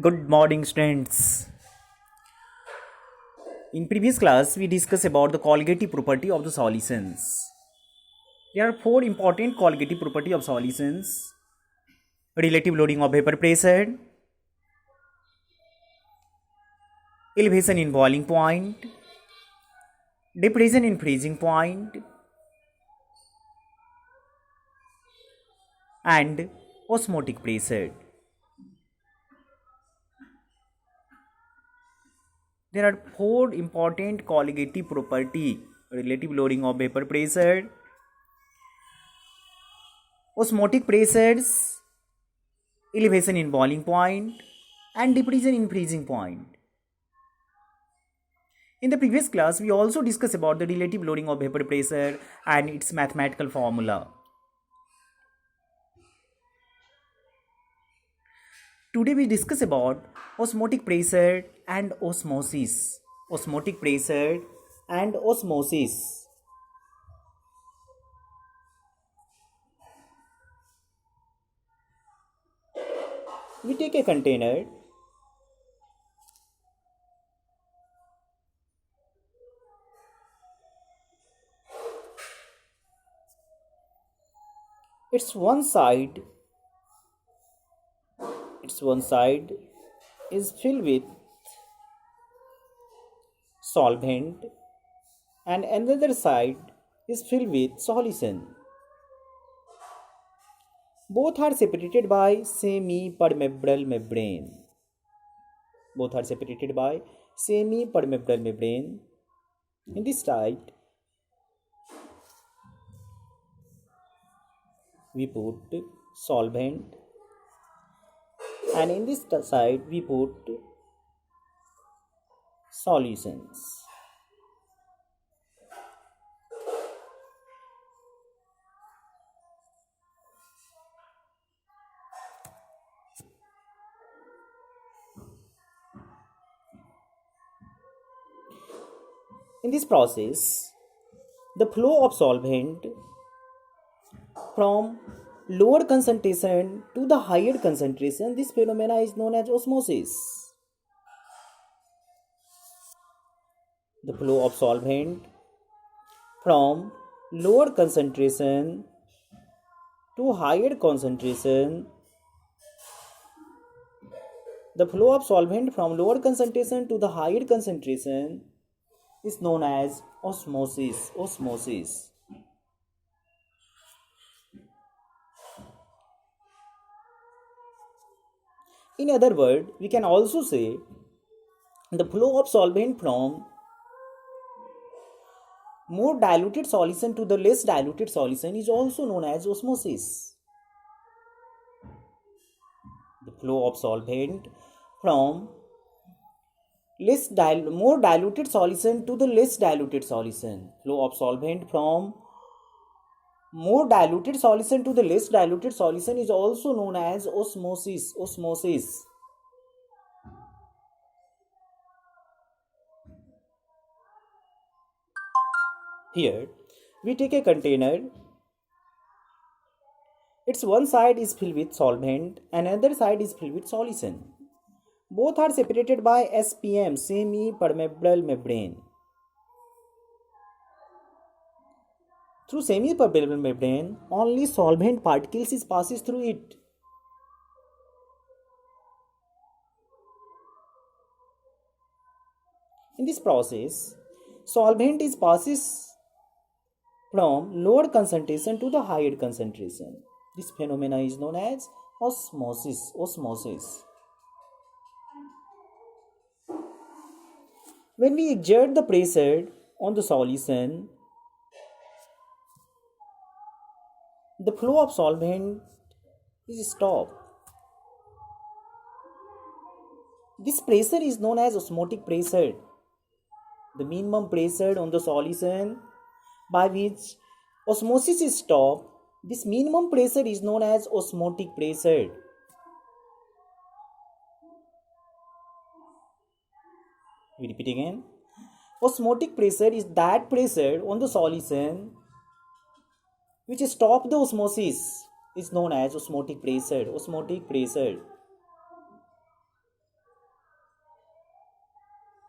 Good morning, students. In previous class, we discussed about the colligative property of the solutions. There are four important colligative property of solutions: relative loading of vapor pressure, elevation in boiling point, depression in freezing point, and osmotic pressure. There are four important colligative property: relative loading of vapor pressure, osmotic pressures, elevation in boiling point, and depression in freezing point. In the previous class, we also discussed about the relative loading of vapor pressure and its mathematical formula. Today we discuss about osmotic pressure and osmosis. Osmotic pressure and osmosis. We take a container. Its one side is filled with solvent and another side is filled with solution. Both are separated by semi-permeable membrane. In this side, we put solvent, and in this side we put solutions. In this process, the flow of solvent from lower concentration to the higher concentration, this phenomena is known as osmosis. The flow of solvent from lower concentration to higher concentration, is known as osmosis. In other words, we can also say the flow of solvent from more diluted solution to the less diluted solution is also known as osmosis. The flow of solvent from more diluted solution to the less diluted solution. Flow of solvent from more diluted solution to the less diluted solution is also known as osmosis. Here we take a container. Its one side is filled with solvent and another side is filled with solution. Both are separated by SPM, semi-permeable membrane. Through semi-permeable membrane, only solvent particles passes through it. In this process, solvent passes from lower concentration to the higher concentration. This phenomena is known as osmosis. When we exert the pressure on the solution, the flow of solvent is stopped. This pressure is known as osmotic pressure. The minimum pressure on the solution by which osmosis is stopped, this minimum pressure is known as osmotic pressure. We repeat again. Osmotic pressure is that pressure on the solution which stop the osmosis is known as osmotic pressure.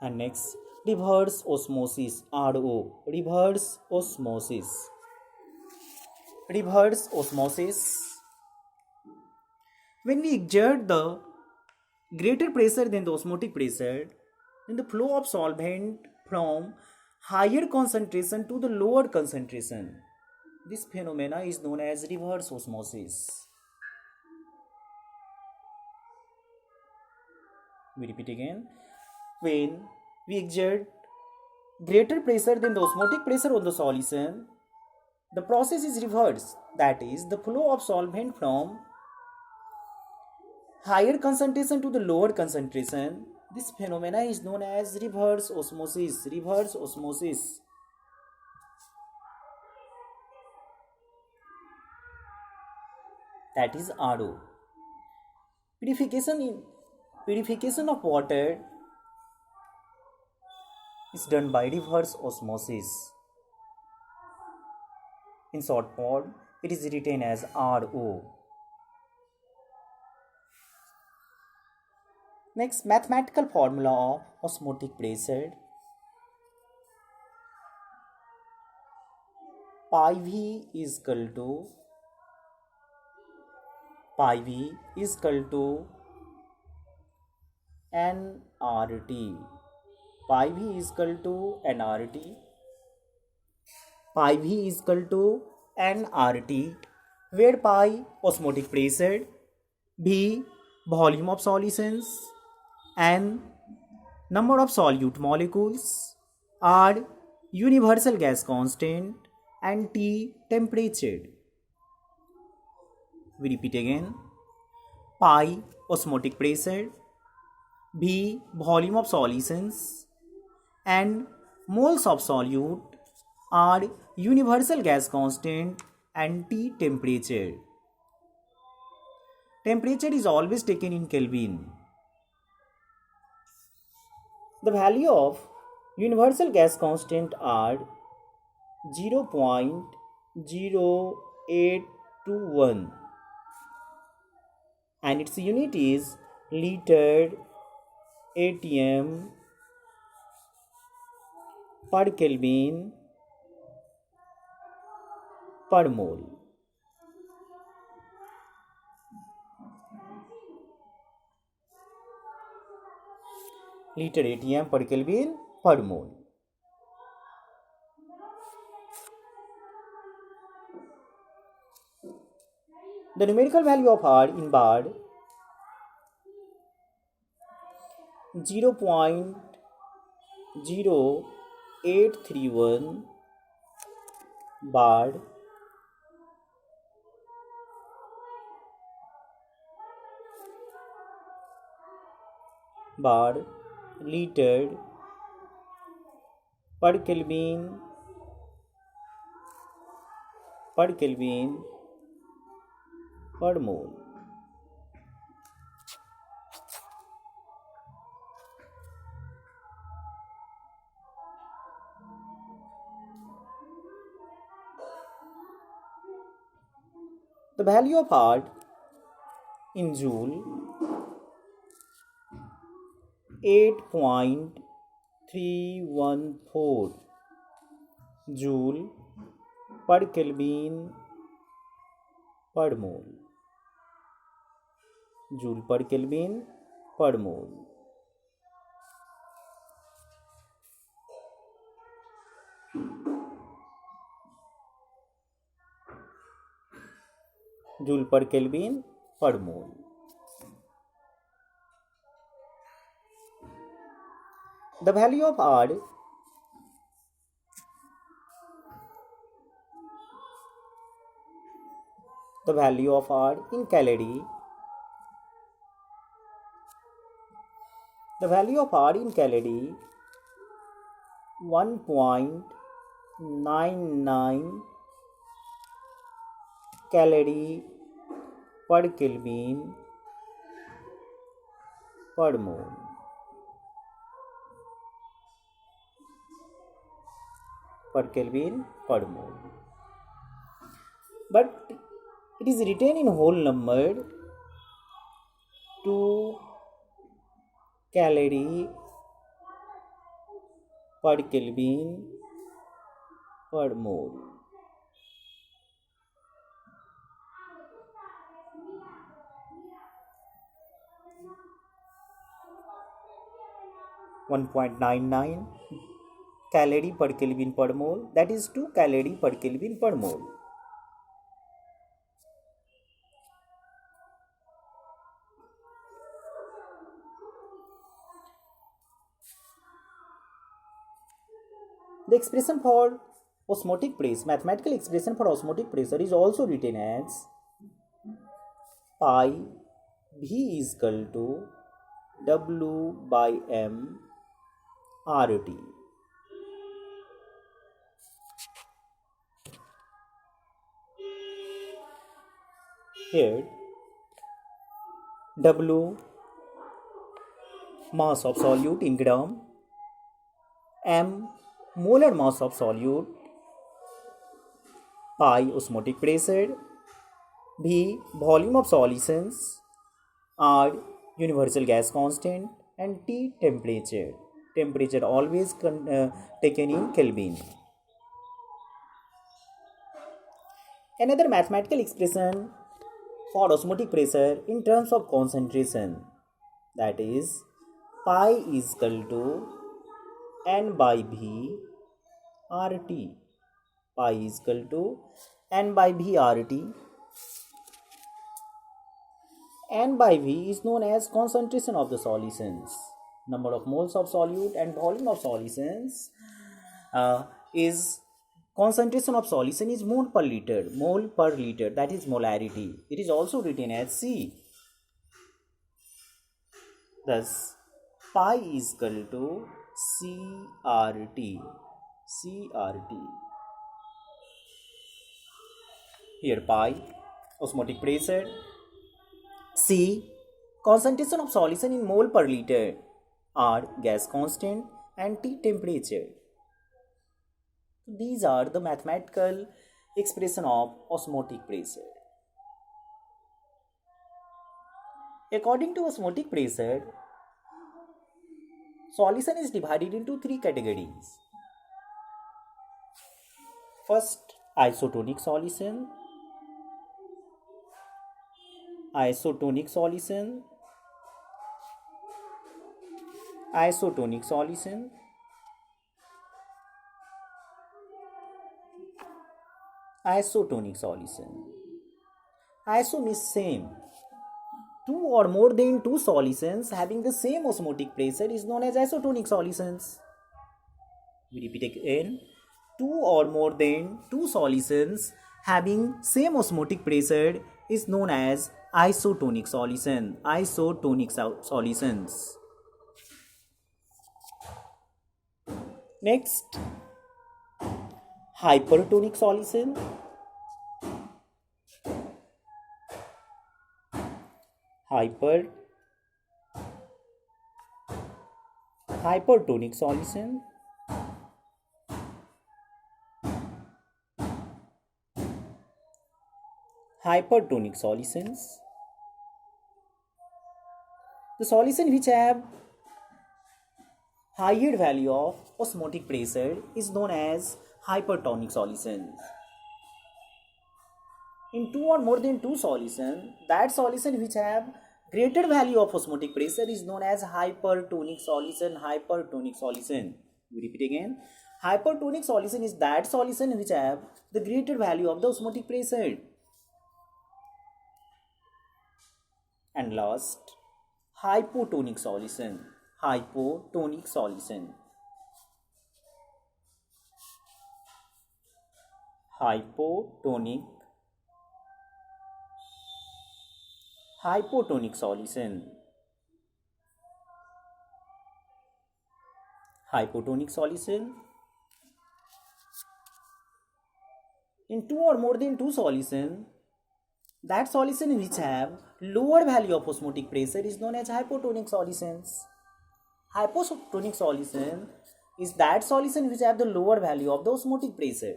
And next, reverse osmosis, RO, reverse osmosis. Reverse osmosis. When we exert the greater pressure than the osmotic pressure, then the flow of solvent from higher concentration to the lower concentration. This phenomena is known as reverse osmosis. We repeat again. When we exert greater pressure than the osmotic pressure on the solution, the process is reversed. That is, the flow of solvent from higher concentration to the lower concentration. This phenomena is known as reverse osmosis. Reverse osmosis. That is RO. Purification of water is done by reverse osmosis. In short form, it is written as RO. Next, mathematical formula of osmotic pressure. Pi V is equal to nRT. Pi V is equal to nRT. Pi V is equal to nRT, where pi osmotic pressure, V volume of solutions, N number of solute molecules, R universal gas constant, and T temperature. We repeat again. Pi osmotic pressure, V volume of solutions, N moles of solute, R universal gas constant, and T temperature. Temperature is always taken in Kelvin. The value of universal gas constant are 0.0821 and its unit is liter atm per Kelvin per mole. Liter atm per Kelvin per mole. The numerical value of R in bar 0.0831 bar liter per Kelvin per mole. The value of R in joule 8.314 joule per Kelvin per mole. Joule per Kelvin per mole. Joule per Kelvin per mole. The value of R in calorie. The value of R in calorie 1.99 calorie per Kelvin per mole. Per Kelvin per mole. But it is written in whole number 2 calorie per Kelvin per mole. .99 calorie per Kelvin per mole, that is 2 calorie per Kelvin per mole. The expression for osmotic pressure, mathematical expression for osmotic pressure is also written as pi V is equal to W by M RT. Here W mass of solute in gram, M molar mass of solute, pi osmotic pressure, V volume of solutions, R universal gas constant, and T temperature. Temperature always taken in Kelvin. Another mathematical expression for osmotic pressure in terms of concentration, that is pi is equal to N by V RT. Pi is equal to N by V RT. N by V is known as concentration of the solutions. Number of moles of solute and volume of solutions is concentration of solution is mole per liter, that is molarity. It is also written as C. Thus, pi is equal to CRT. Here pi, osmotic pressure, C, concentration of solution in mole per liter, R, gas constant, and T, temperature. These are the mathematical expression of osmotic pressure. According to osmotic pressure, solution is divided into 3 categories. First, isotonic solution. Isotonic solution. Isotonic solution. Isotonic solution. Iso means same. Two or more than two solutions having the same osmotic pressure is known as isotonic solutions. We repeat again. Two or more than two solutions having same osmotic pressure is known as isotonic solution. Isotonic solutions. Next, hypertonic solution. Hypertonic solution. Hypertonic solutions. The solution which have higher value of osmotic pressure is known as hypertonic solutions. In two or more than two solutions, that solution which have greater value of osmotic pressure is known as hypertonic solution. Hypertonic solution. We repeat again. Hypertonic solution is that solution which have the greater value of the osmotic pressure. And last, hypotonic solution. Hypotonic solution. Hypotonic solution. Hypotonic solution. In two or more than two solutions, that solution which have lower value of osmotic pressure is known as hypotonic solutions. Hypotonic solution is that solution which have the lower value of the osmotic pressure.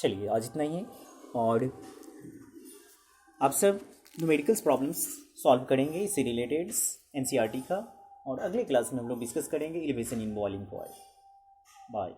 चलिए आज इतना ही है, और आप सब numericals problems solve करेंगे इससे related NCERT का, और अगले क्लास में हम लोग डिस्कस करेंगे elevation in boiling point. Bye.